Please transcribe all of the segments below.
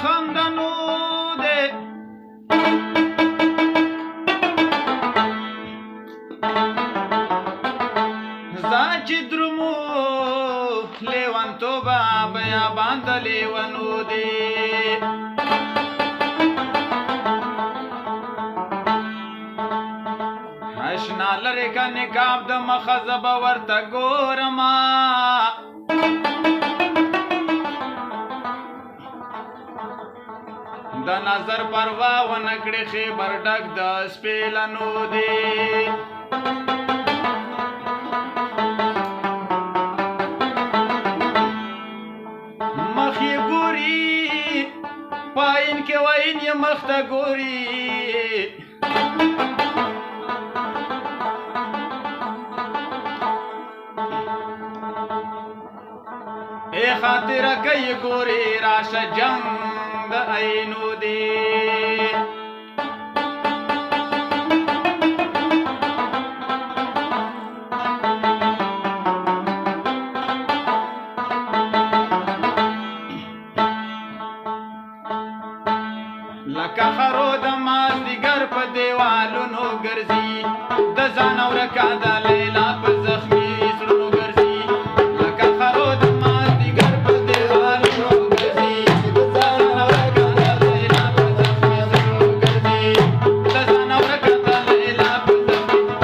خندنو دی زه چې درومو لیونتوبه بیابان د لیونو دی اشنا لرې که نقاب د مخه زه به ورته ګورمه د نظر پروا ونه کړې خیبر ډک د سپېلنو دی مخ یې ګوري پاین کې واین یې مخ ته ګوري ای خاطره کوي ګوري راشه جنگ د عینو دی لکه خرو د مازدیګر په دیوالونو ګرځي د ځان ورکه د لیلا په زخمي زړونو ګرځي لکه خرو د مازدیګر په دیوالونو ګرځي د ځان ورکه د لیلا په زخمي زړونو ګرځي د ځان ورکه د لیلا په زخمي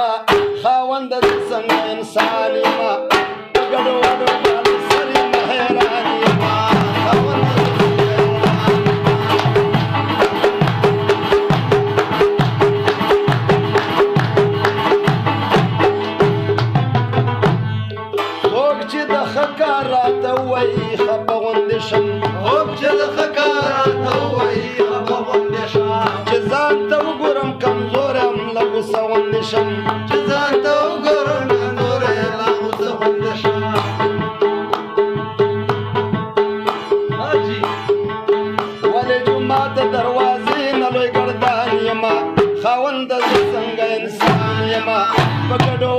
یما خاوند د څنګه انسان یما ګډو وډو باندې سری مهران یما خاوند څوک چې د خکار راته وایي خپه غوندې شم خوب چې د خکار ته وایي خپه غوندې شم چې ځان ته وګورم کمزور یم له غوسه غوندې شم چې ځان ته وګورم کمزور یم له غوسه غوندې شم حاجي ولې جومات دروازې نه لوی ګردان یما خاونده زه څنګه انسان یما په ګډو